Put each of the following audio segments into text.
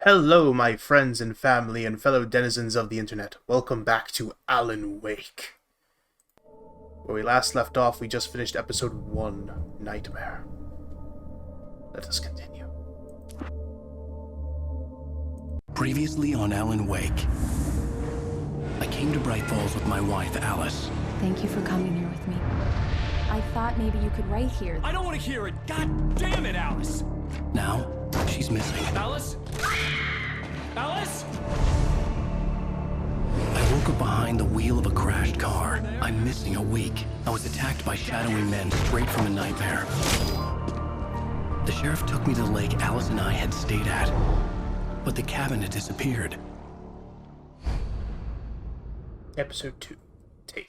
Hello, my friends and family and fellow denizens of the internet. Welcome back to Alan Wake. Where we last left off, we just finished episode 1, Nightmare. Let us continue. Previously on Alan Wake, I came to Bright Falls with my wife, Alice. Thank you for coming here with me. I thought maybe you could write here. I don't want to hear it! God damn it, Alice! Now, she's missing. Alice? Alice? I woke up behind the wheel of a crashed car. I'm missing a week. I was attacked by shadowy men straight from a nightmare. The sheriff took me to the lake Alice and I had stayed at, but the cabin had disappeared. Episode 2. Take.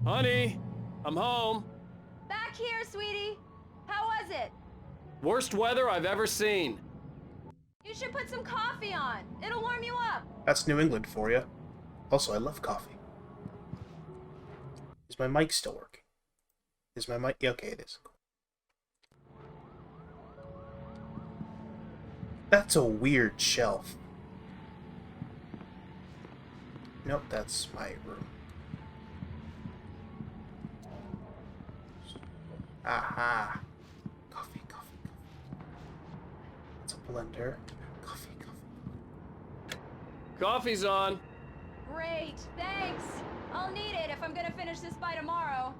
Honey, I'm home. Back here, sweetie. How was it? Worst weather I've ever seen. You should put some coffee on. It'll warm you up. That's New England for you. Also, I love coffee. Is my mic still working? Is my mic... Yeah, okay, it is. That's a weird shelf. Nope, that's my room. Aha! Coffee, coffee, coffee. It's a blender. Coffee, coffee. Coffee's on. Great, thanks. I'll need it if I'm gonna finish this by tomorrow.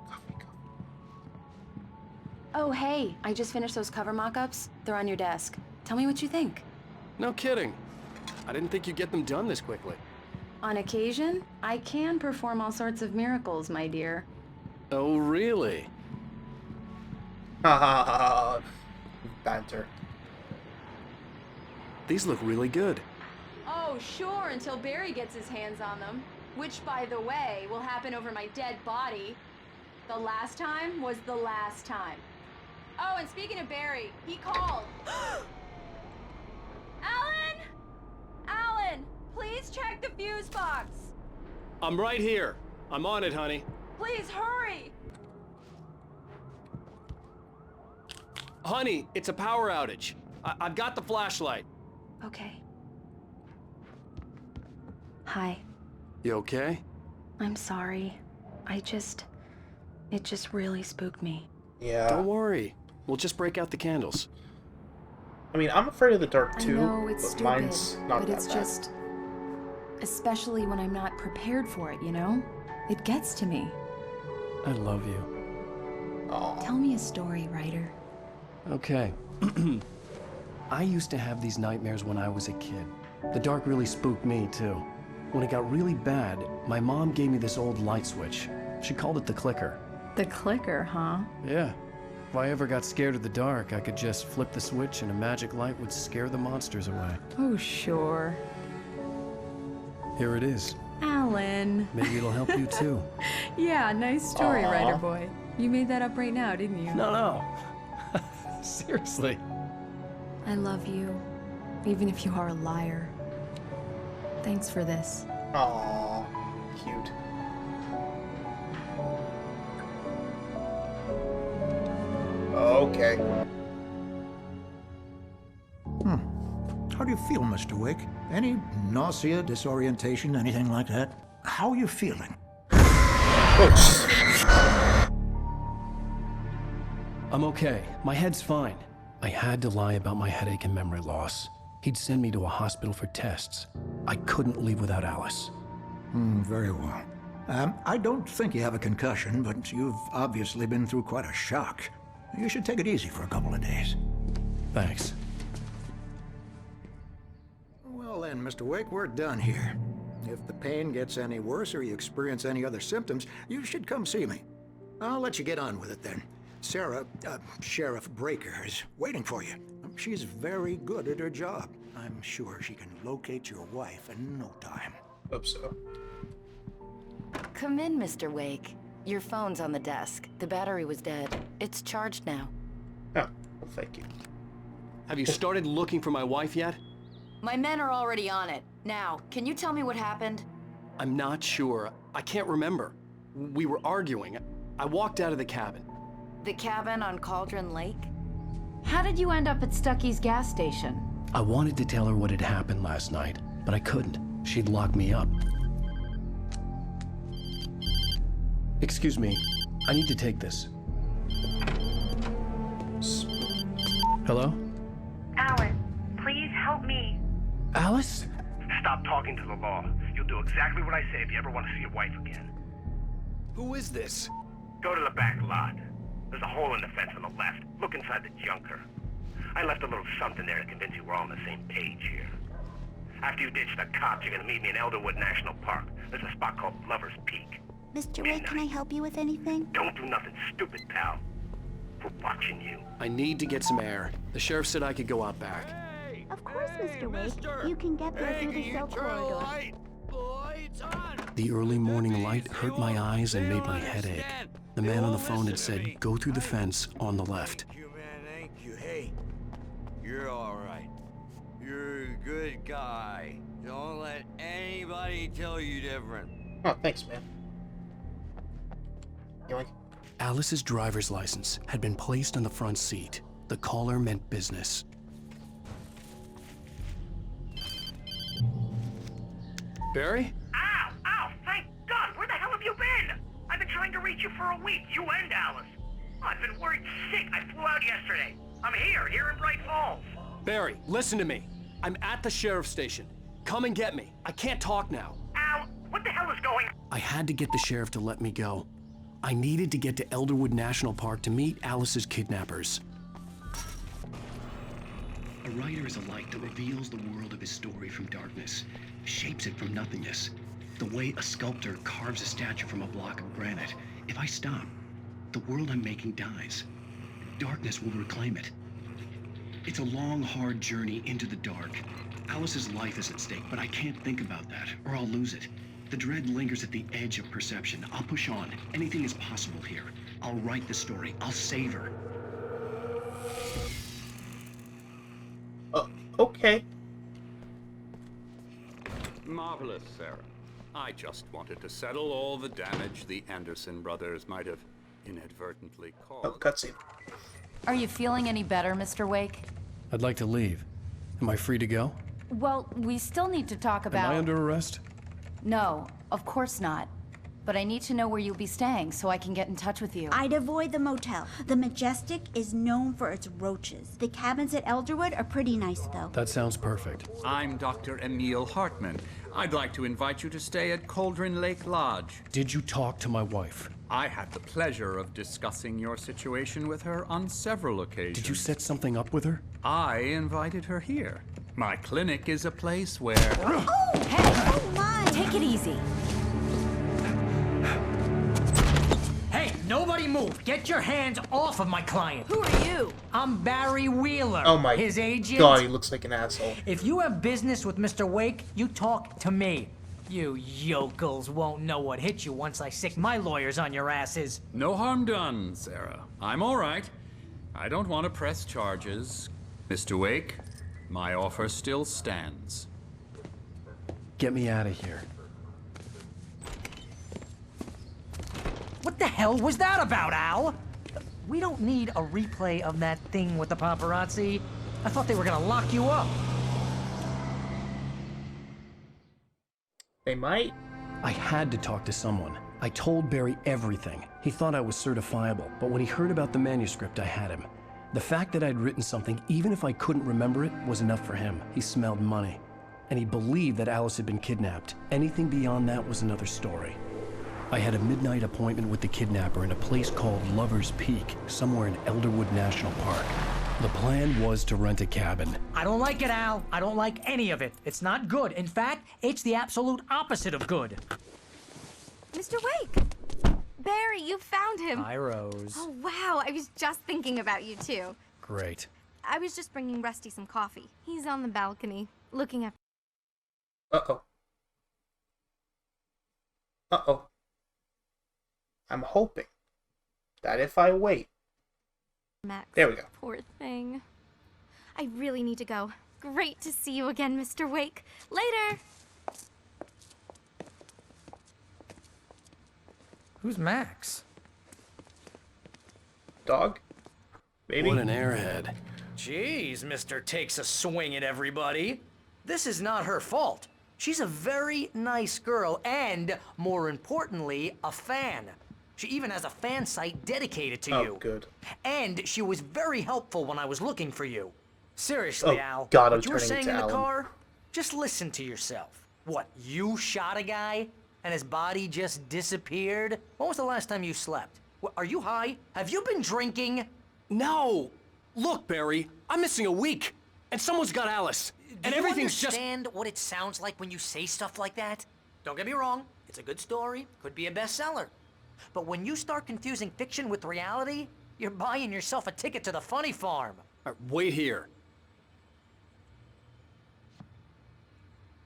Coffee, coffee. Oh, hey, I just finished those cover mock-ups. They're on your desk. Tell me what you think. No kidding. I didn't think you'd get them done this quickly. On occasion, I can perform all sorts of miracles, my dear. Oh, really? Ha ha ha. Banter. These look really good. Oh, sure, until Barry gets his hands on them. Which, by the way, will happen over my dead body. The last time was the last time. Oh, and speaking of Barry, he called. Alan! Alan! Please check the fuse box. I'm right here. I'm on it, honey. Please hurry. Honey, it's a power outage. I've got the flashlight. Okay. Hi. You okay? I'm sorry. It just really spooked me. Yeah. Don't worry. We'll just break out the candles. I mean, I'm afraid of the dark I too, know it's but stupid, mine's not but that it's bad. just... Especially when I'm not prepared for it, you know? It gets to me. I love you. Aw. Tell me a story, writer. Okay. I used to have these nightmares when I was a kid. The dark really spooked me, too. When it got really bad, my mom gave me this old light switch. She called it the clicker. The clicker, huh? Yeah. If I ever got scared of the dark, I could just flip the switch and a magic light would scare the monsters away. Oh, sure. Here it is. Alan. Maybe it'll help you, too. Yeah, nice story, Aw. writer boy. You made that up right now, didn't you? No. Seriously. I love you, even if you are a liar. Thanks for this. Aw. Cute. Okay. How do you feel, Mr. Wake? Any nausea, disorientation, anything like that? How are you feeling? I'm okay. My head's fine. I had to lie about my headache and memory loss. He'd send me to a hospital for tests. I couldn't leave without Alice. Very well. I don't think you have a concussion, but you've obviously been through quite a shock. You should take it easy for a couple of days. Thanks. Well then, Mr. Wake, we're done here. If the pain gets any worse or you experience any other symptoms, you should come see me. I'll let you get on with it then. Sarah, Sheriff Breaker, is waiting for you. She's very good at her job. I'm sure she can locate your wife in no time. Hope so. Come in, Mr. Wake. Your phone's on the desk. The battery was dead. It's charged now. Oh, well, thank you. Have you started looking for my wife yet? My men are already on it. Now, can you tell me what happened? I'm not sure. I can't remember. We were arguing. I walked out of the cabin. The cabin on Cauldron Lake? How did you end up at Stucky's gas station? I wanted to tell her what had happened last night, but I couldn't. She'd locked me up. Excuse me, I need to take this. Hello? Alice, please help me. Alice? Stop talking to the law. You'll do exactly what I say if you ever want to see your wife again. Who is this? Go to the back lot. There's a hole in the fence on the left. Look inside the junker. I left a little something there to convince you we're all on the same page here. After you ditch the cops, you're gonna meet me in Elderwood National Park. There's a spot called Lover's Peak. Mr. Wake, can I help you with anything? Don't do nothing stupid, pal. We're watching you. I need to get some air. The sheriff said I could go out back. Of course, Mr. Wake. You can get there through the silk corridor. The early morning light hurt my eyes and made my head ache. The man on the phone had said, go through the fence on the left. Thank you, man. Thank you. Hey, you're all right. You're a good guy. Don't let anybody tell you different. Oh, thanks, man. Yoink. Alice's driver's license had been placed on the front seat. The caller meant business. Barry? Ow! Ow! Thank God! Where the hell have you been? I've been trying to reach you for a week. You and Alice. I've been worried sick. I flew out yesterday. I'm here in Bright Falls. Barry, listen to me. I'm at the sheriff's station. Come and get me. I can't talk now. Al, what the hell is going on? I had to get the sheriff to let me go. I needed to get to Elderwood National Park to meet Alice's kidnappers. A writer is a light that reveals the world of his story from darkness, shapes it from nothingness. The way a sculptor carves a statue from a block of granite. If I stop, the world I'm making dies. Darkness will reclaim it. It's a long, hard journey into the dark. Alice's life is at stake, but I can't think about that, or I'll lose it. The dread lingers at the edge of perception. I'll push on. Anything is possible here. I'll write the story. I'll save her. Okay. Marvelous, Sarah. I just wanted to settle all the damage the Anderson brothers might have inadvertently caused. Oh, cutscene. Are you feeling any better, Mr. Wake? I'd like to leave. Am I free to go? Well, we still need to talk about... Am I under arrest? No, of course not. But I need to know where you'll be staying so I can get in touch with you. I'd avoid the motel. The Majestic is known for its roaches. The cabins at Elderwood are pretty nice, though. That sounds perfect. I'm Dr. Emil Hartman. I'd like to invite you to stay at Cauldron Lake Lodge. Did you talk to my wife? I had the pleasure of discussing your situation with her on several occasions. Did you set something up with her? I invited her here. My clinic is a place where... Oh! Hey! Oh, my! Take it easy. Hey, nobody move! Get your hands off of my client! Who are you? I'm Barry Wheeler, Oh my his agent. God, he looks like an asshole. If you have business with Mr. Wake, you talk to me. You yokels won't know what hit you once I sick my lawyers on your asses. No harm done, Sarah. I'm all right. I don't want to press charges. Mr. Wake, my offer still stands. Get me out of here. What the hell was that about, Al? We don't need a replay of that thing with the paparazzi. I thought they were gonna lock you up. They might. I had to talk to someone. I told Barry everything. He thought I was certifiable, but when he heard about the manuscript, I had him. The fact that I'd written something, even if I couldn't remember it, was enough for him. He smelled money. And he believed that Alice had been kidnapped. Anything beyond that was another story. I had a midnight appointment with the kidnapper in a place called Lover's Peak, somewhere in Elderwood National Park. The plan was to rent a cabin. I don't like it, Al. I don't like any of it. It's not good. In fact, it's the absolute opposite of good. Mr. Wake! Barry, you found him. Hi, Rose. Oh, wow. I was just thinking about you, too. Great. I was just bringing Rusty some coffee. He's on the balcony, looking up. Uh-oh. Uh-oh. I'm hoping that if I wait... Max, there we go. poor thing. I really need to go. Great to see you again, Mr. Wake. Later! Who's Max? Dog? Maybe? What an airhead. Jeez, Mr. Takes a swing at everybody. This is not her fault. She's a very nice girl and, more importantly, a fan. She even has a fan site dedicated to you. Oh, good. And she was very helpful when I was looking for you. Seriously, Oh, Al, God, I'm what you were turning saying into in the Alan. car, just listen to yourself. What, you shot a guy and his body just disappeared? When was the last time you slept? What, are you high? Have you been drinking? No! Look, Barry, I'm missing a week, and someone's got Alice, and everything's just... Do you understand what it sounds like when you say stuff like that? Don't get me wrong, it's a good story, could be a bestseller. But when you start confusing fiction with reality, you're buying yourself a ticket to the funny farm. All right, wait here.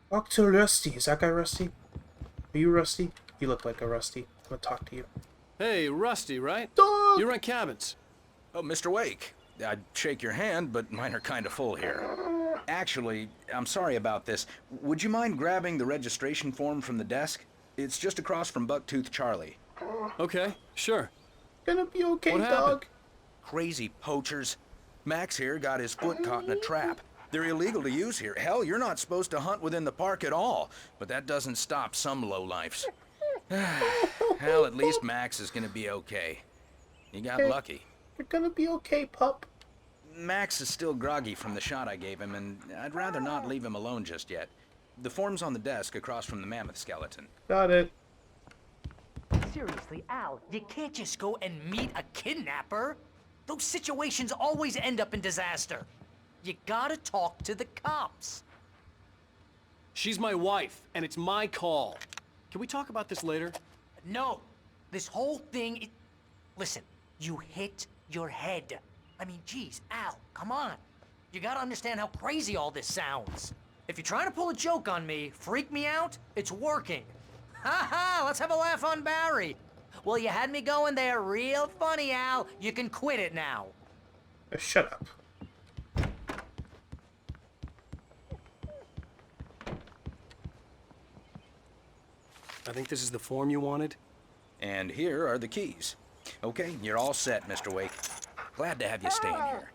Talk to Rusty. Is that guy Rusty? Are you Rusty? You look like a Rusty. I'm gonna talk to you. Hey, Rusty, right? Dog! You rent cabins. Oh, Mr. Wake. I'd shake your hand, but mine are kind of full here. Actually, I'm sorry about this. Would you mind grabbing the registration form from the desk? It's just across from Bucktooth Charlie. Okay, sure. Gonna be okay, What dog. happened? Crazy poachers. Max here got his foot caught in a trap. They're illegal to use here. Hell, you're not supposed to hunt within the park at all. But that doesn't stop some lowlifes. Hell, at least Max is gonna be okay. You got Okay. lucky. You're gonna be okay, pup. Max is still groggy from the shot I gave him, and I'd rather not leave him alone just yet. The form's on the desk across from the mammoth skeleton. Got it. Seriously, Al, you can't just go and meet a kidnapper. Those situations always end up in disaster. You gotta talk to the cops. She's my wife, and it's my call. Can we talk about this later? No, this whole thing Listen, you hit your head. I mean, geez, Al, come on. You gotta understand how crazy all this sounds. If you're trying to pull a joke on me, freak me out, it's working. Ha ha, let's have a laugh on Barry. Well, you had me going there real funny, Al. You can quit it now. Shut up. I think this is the form you wanted. And here are the keys. Okay, you're all set, Mr. Wake. Glad to have you staying here.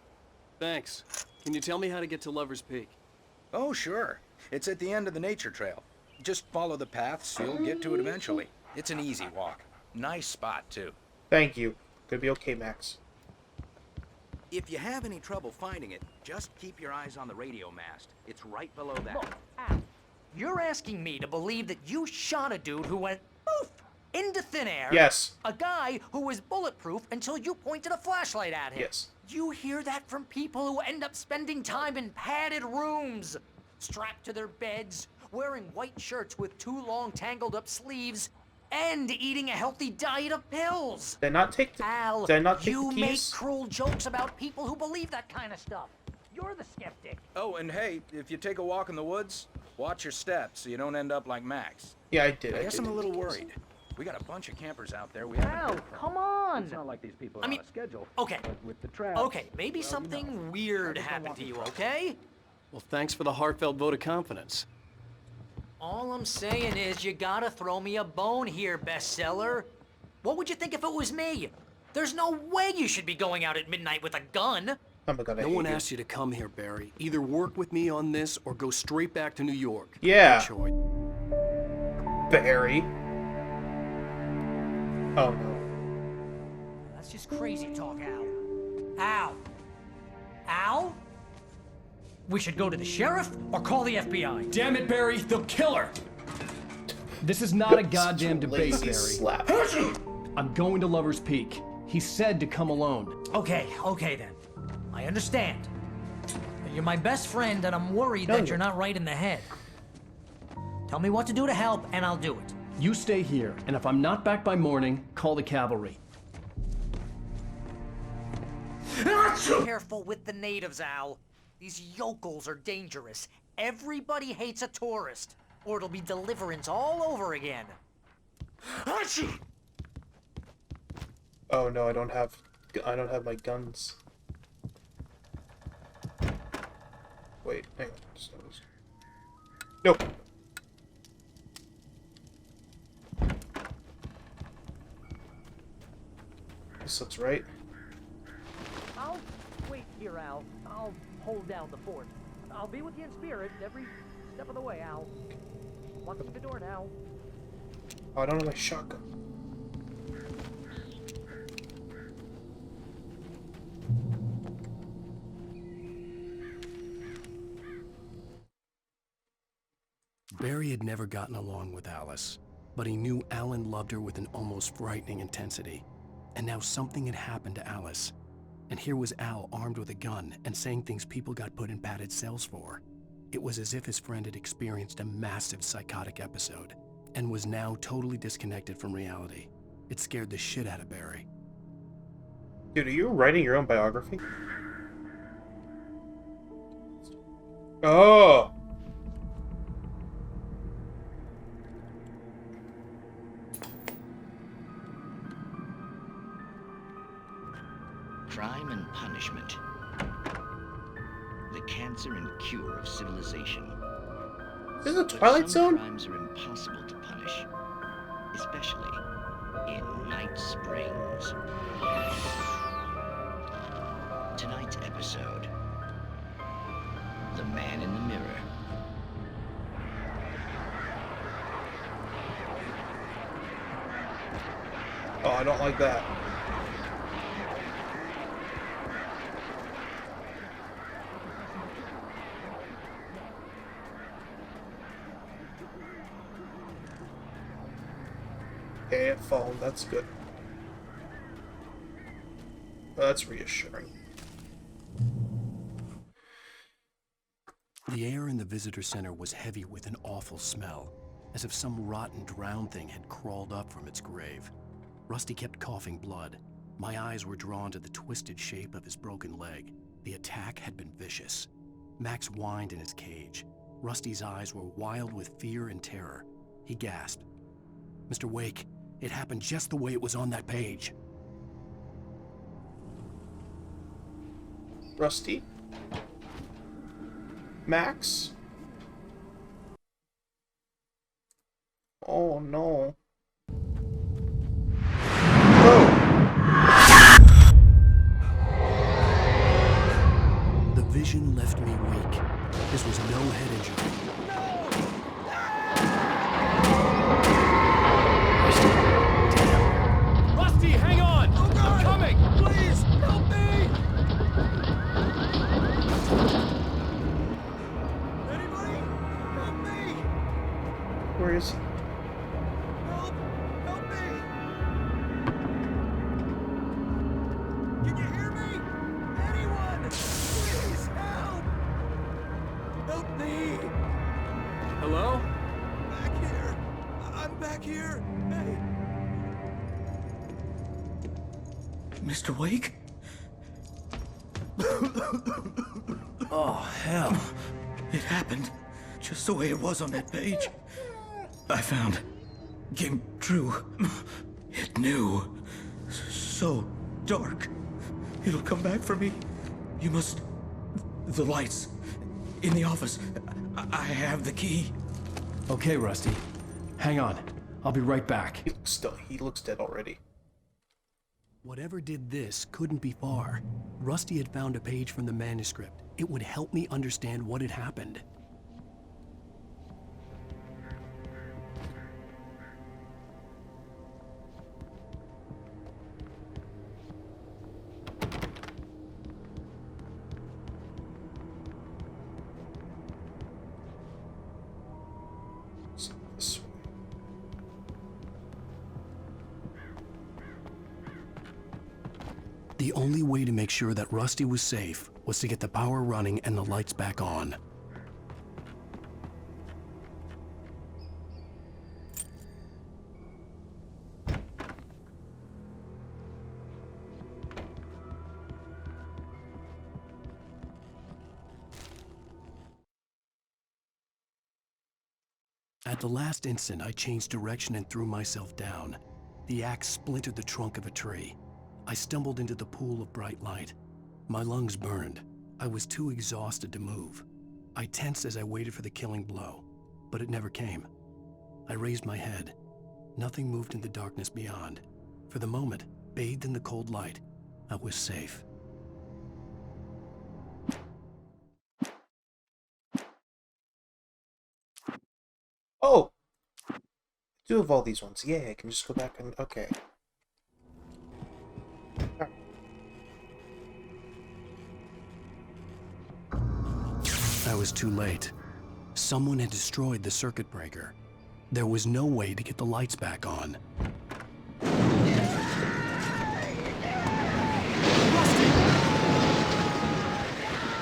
Thanks. Can you tell me how to get to Lover's Peak? Oh, sure. It's at the end of the nature trail. Just follow the paths, you'll get to it eventually. It's an easy walk. Nice spot, too. Thank you. Gonna be okay, Max. If you have any trouble finding it, just keep your eyes on the radio mast. It's right below that. Look, Al, you're asking me to believe that you shot a dude who went poof into thin air. Yes. A guy who was bulletproof until you pointed a flashlight at him. Yes. You hear that from people who end up spending time in padded rooms, strapped to their beds, wearing white shirts with too long tangled up sleeves, and eating a healthy diet of pills. Did I not take the Al, Did I not take you the make keys? cruel jokes about people who believe that kind of stuff. You're the skeptic. Oh, and hey, if you take a walk in the woods, watch your steps so you don't end up like Max. Yeah, I did. I guess did I'm a take little the keys. worried. We got a bunch of campers out there we haven't Al, heard from. come on. It's not like these people are I mean, on a schedule. Okay. But with the traps, Okay, maybe something weird happened to you, okay? Well, thanks for the heartfelt vote of confidence. All I'm saying is you gotta throw me a bone here, bestseller. What would you think if it was me? There's no way you should be going out at midnight with a gun. Oh my god, I No hate one you. asked you to come here, Barry. Either work with me on this or go straight back to New York. Yeah. Your choice. Barry. Oh no. That's just crazy talk, Al. Al? Al? We should go to the sheriff or call the FBI. Damn it, Barry, they'll kill her! This is not a goddamn debate, Lazy Barry. slap. I'm going to Lover's Peak. He said to come alone. Okay then. I understand. You're my best friend and I'm worried that you're not right in the head. Tell me what to do to help and I'll do it. You stay here, and if I'm not back by morning, call the cavalry. Careful with the natives, Al. These yokels are dangerous. Everybody hates a tourist, or it'll be Deliverance all over again. Oh no, I don't have my guns. Wait, hang on. Nope. This looks right. I'll wait here, Al. I'll hold down the fort. I'll be with you in spirit every step of the way, Al. Walk through the door now. Oh, I don't have my shotgun. Barry had never gotten along with Alice, but he knew Alan loved her with an almost frightening intensity. And now something had happened to Alice. And here was Al armed with a gun and saying things people got put in padded cells for. It was as if his friend had experienced a massive psychotic episode and was now totally disconnected from reality. It scared the shit out of Barry. Dude, are you writing your own biography? Oh! Crime and punishment. The cancer and cure of civilization. This is a Twilight Zone? Some crimes are impossible to punish, especially in Night Springs. Tonight's episode: The Man in the Mirror. Oh, I don't like that. Okay, it fallen. That's good. That's reassuring. The air in the visitor center was heavy with an awful smell, as if some rotten drowned thing had crawled up from its grave. Rusty kept coughing blood. My eyes were drawn to the twisted shape of his broken leg. The attack had been vicious. Max whined in his cage. Rusty's eyes were wild with fear and terror. He gasped. "Mr. Wake, it happened just the way it was on that page." Rusty? Max? Oh no. The vision left me weak. This was no head injury. Rusty, hang on! I'm coming! Please, help me! Anybody? Help me! Where is he? Help! Help me! Can you hear me? Anyone! Please help! Help me! Hello? Back here! I'm back here! Hey! Mr. Wake? Oh, hell. It happened just the way it was on that page. I found. Came true. It knew. So dark. It'll come back for me. You must... The lights. In the office. I have the key. Okay, Rusty. Hang on. I'll be right back. He looks dead already. Whatever did this couldn't be far. Rusty had found a page from the manuscript. It would help me understand what had happened. The only way to make sure that Rusty was safe was to get the power running and the lights back on. At the last instant, I changed direction and threw myself down. The axe splintered the trunk of a tree. I stumbled into the pool of bright light. My lungs burned. I was too exhausted to move. I tensed as I waited for the killing blow, but it never came. I raised my head. Nothing moved in the darkness beyond. For the moment, bathed in the cold light, I was safe. Oh! I do have all these ones. Yeah, I can just go back and... Okay. I was too late. Someone had destroyed the circuit breaker. There was no way to get the lights back on.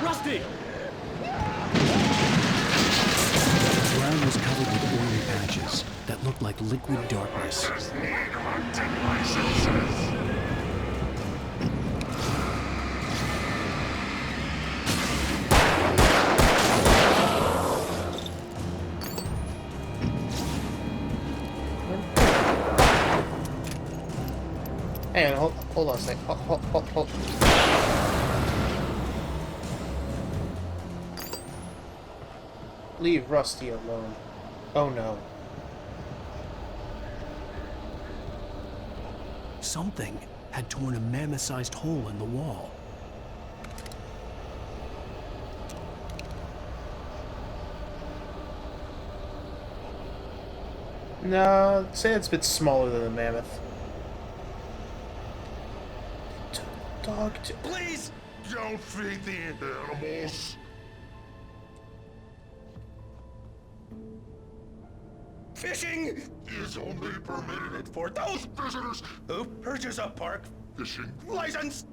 Rusty! The ground was covered with oily patches that looked like liquid darkness. Hang on, hold on a sec. Hold. Leave Rusty alone. Oh no. Something had torn a mammoth-sized hole in the wall. No, I'd say it's a bit smaller than the mammoth. Dog. Please don't feed the animals. Fishing is only permitted for those visitors who purchase a park fishing license.